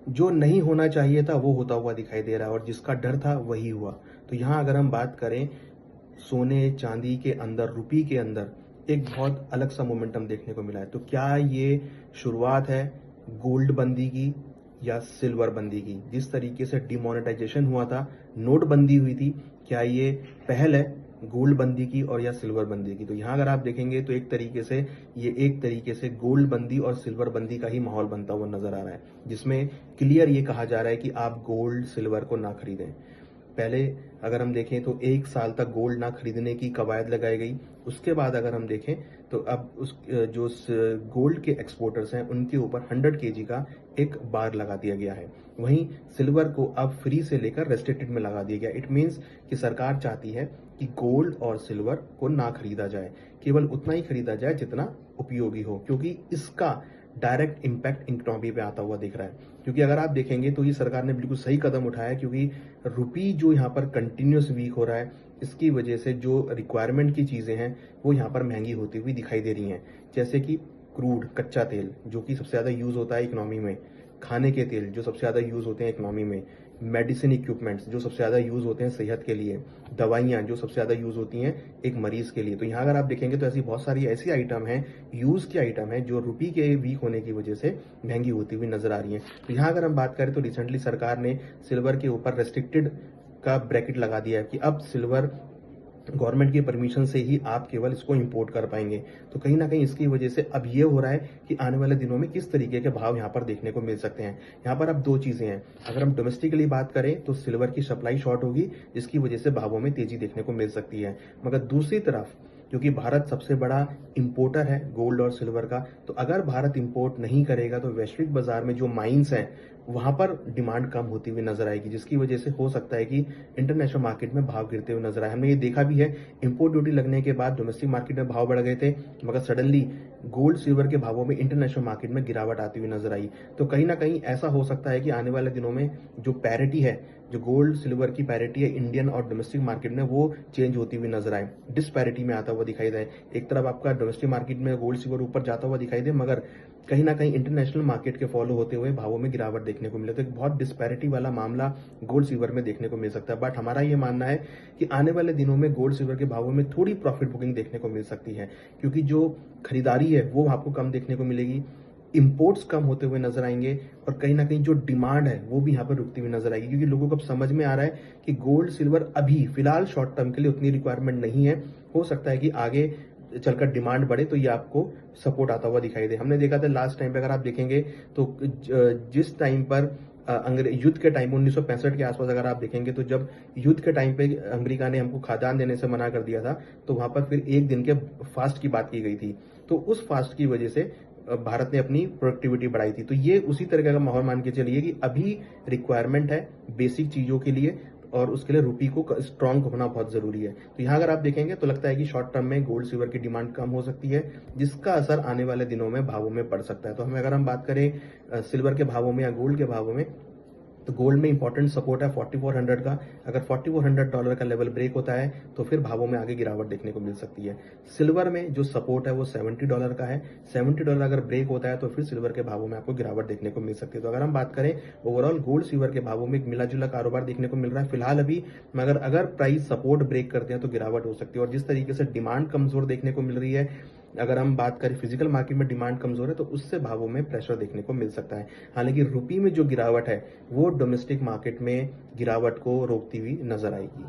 जो नहीं होना चाहिए था वो होता हुआ दिखाई दे रहा है और जिसका डर था वही हुआ। तो यहाँ अगर हम बात करें सोने चांदी के अंदर, रुपी के अंदर एक बहुत अलग सा मोमेंटम देखने को मिला है। तो क्या ये शुरुआत है गोल्ड बंदी की या सिल्वर बंदी की? जिस तरीके से डिमोनेटाइजेशन हुआ था, नोटबंदी हुई थी, क्या ये पहल है गोल्ड बंदी की और या सिल्वर बंदी की? तो यहाँ अगर आप देखेंगे तो एक तरीके से गोल्ड बंदी और सिल्वर बंदी का ही माहौल बनता हुआ नजर आ रहा है, जिसमें क्लियर ये कहा जा रहा है कि आप गोल्ड सिल्वर को ना खरीदें। पहले अगर हम देखें तो 1 साल तक गोल्ड ना खरीदने की कवायद लगाई गई। उसके बाद अगर हम देखें तो अब जो गोल्ड के एक्सपोर्टर्स हैं उनके ऊपर 100 kg का एक बार लगा दिया गया है। वहीं सिल्वर को अब फ्री से लेकर रेस्ट्रिक्टेड में लगा दिया गया। इट मीन्स कि सरकार चाहती है कि गोल्ड और सिल्वर को ना खरीदा जाए, केवल उतना ही खरीदा जाए जितना उपयोगी हो, क्योंकि इसका डायरेक्ट इम्पैक्ट इकोनॉमी पे आता हुआ दिख रहा है। क्योंकि अगर आप देखेंगे तो ये सरकार ने बिल्कुल सही कदम उठाया, क्योंकि रुपी जो यहाँ पर कंटिन्यूस वीक हो रहा है, इसकी वजह से जो रिक्वायरमेंट की चीजें हैं वो यहाँ पर महंगी होती हुई दिखाई दे रही हैं। जैसे कि क्रूड कच्चा तेल जो कि सबसे ज्यादा यूज होता है इकोनॉमी में, खाने के तेल जो सबसे ज्यादा यूज होते हैं इकोनॉमी में, मेडिसिन इक्विपमेंट्स जो सबसे ज्यादा यूज होते हैं सेहत के लिए, दवाइयां जो सबसे ज्यादा यूज होती हैं एक मरीज के लिए। तो यहाँ अगर आप देखेंगे तो ऐसी बहुत सारी ऐसी आइटम हैं, यूज की आइटम है, जो रुपी के वीक होने की वजह से महंगी होती हुई नजर आ रही है। तो यहाँ अगर हम बात करें तो रिसेंटली सरकार ने सिल्वर के ऊपर रेस्ट्रिक्टेड का ब्रैकेट लगा दिया है कि अब सिल्वर गवर्नमेंट की परमिशन से ही आप केवल इसको इंपोर्ट कर पाएंगे। तो कहीं ना कहीं इसकी वजह से अब ये हो रहा है कि आने वाले दिनों में किस तरीके के भाव यहाँ पर देखने को मिल सकते हैं। यहाँ पर अब दो चीजें हैं। अगर हम डोमेस्टिकली बात करें तो सिल्वर की सप्लाई शॉर्ट होगी, जिसकी वजह से भावों में तेजी देखने को मिल सकती है। मगर दूसरी तरफ क्योंकि भारत सबसे बड़ा इंपोर्टर है गोल्ड और सिल्वर का, तो अगर भारत इंपोर्ट नहीं करेगा तो वैश्विक बाजार में जो माइंस हैं वहां पर डिमांड कम होती हुई नजर आएगी, जिसकी वजह से हो सकता है कि इंटरनेशनल मार्केट में भाव गिरते हुए नजर आए। हमने ये देखा भी है, इंपोर्ट ड्यूटी लगने के बाद डोमेस्टिक मार्केट में भाव बढ़ गए थे, मगर सडनली गोल्ड सिल्वर के भावों में इंटरनेशनल मार्केट में गिरावट आती हुई नजर आई। तो कहीं ना कहीं ऐसा हो सकता है कि आने वाले दिनों में जो पैरिटी है, जो गोल्ड सिल्वर की पैरिटी है इंडियन और डोमेस्टिक मार्केट में, वो चेंज होती हुई नजर आए, डिसपैरिटी में आता हुआ दिखाई दे। एक तरफ आपका डोमेस्टिक मार्केट में गोल्ड सिल्वर ऊपर जाता हुआ दिखाई दे, मगर कहीं ना कहीं इंटरनेशनल मार्केट के फॉलो होते हुए भावों में गिरावट देखने को मिले। तो एक बहुत डिस्पैरिटी वाला मामला गोल्ड सिल्वर में देखने को मिल सकता है। बट हमारा ये मानना है कि आने वाले दिनों में गोल्ड सिल्वर के भावों में थोड़ी प्रॉफिट बुकिंग देखने को मिल सकती है, क्योंकि जो खरीदारी है वो आपको कम देखने को मिलेगी, इंपोर्ट्स कम होते हुए नजर आएंगे, और कहीं ना कहीं जो डिमांड है वो भी यहाँ पर रुकती हुई नजर आएगी, क्योंकि लोगों को अब समझ में आ रहा है कि गोल्ड सिल्वर अभी फिलहाल शॉर्ट टर्म के लिए उतनी रिक्वायरमेंट नहीं है। हो सकता है कि आगे चलकर डिमांड बढ़े तो ये आपको सपोर्ट आता हुआ दिखाई दे। हमने देखा था लास्ट टाइम पे अगर आप देखेंगे तो जिस टाइम पर अंग्रेज युद्ध के टाइम 1965 के आसपास अगर आप देखेंगे तो जब युद्ध के टाइम पे अमेरिका ने हमको खाद्यान्न देने से मना कर दिया था, तो वहां पर फिर एक दिन के फास्ट की बात की गई थी। तो उस फास्ट की वजह से भारत ने अपनी प्रोडक्टिविटी बढ़ाई थी। तो ये उसी तरह का माहौल मान के चलिए कि अभी रिक्वायरमेंट है बेसिक चीजों के लिए, और उसके लिए रुपी को स्ट्रांग होना बहुत जरूरी है। तो यहाँ अगर आप देखेंगे तो लगता है कि शॉर्ट टर्म में गोल्ड सिल्वर की डिमांड कम हो सकती है, जिसका असर आने वाले दिनों में भावों में पड़ सकता है। तो हमें अगर हम बात करें सिल्वर के भावों में या गोल्ड के भावों में, तो गोल्ड में इंपॉर्टेंट सपोर्ट है 4400 का। अगर $4400 का लेवल ब्रेक होता है तो फिर भावों में आगे गिरावट देखने को मिल सकती है। सिल्वर में जो सपोर्ट है वो $70 का है। $70 अगर ब्रेक होता है तो फिर सिल्वर के भावों में आपको गिरावट देखने को मिल सकती है। तो अगर हम बात करें ओवरऑल गोल्ड सिल्वर के भावों में एक मिला जुला कारोबार देखने को मिल रहा है फिलहाल अभी, मगर अगर प्राइस सपोर्ट ब्रेक करते हैं तो गिरावट हो सकती है। और जिस तरीके से डिमांड कमजोर देखने को मिल रही है, अगर हम बात करें फिजिकल मार्केट में डिमांड कमजोर है, तो उससे भावों में प्रेशर देखने को मिल सकता है। हालांकि रुपी में जो गिरावट है वो डोमेस्टिक मार्केट में गिरावट को रोकती हुई नजर आएगी।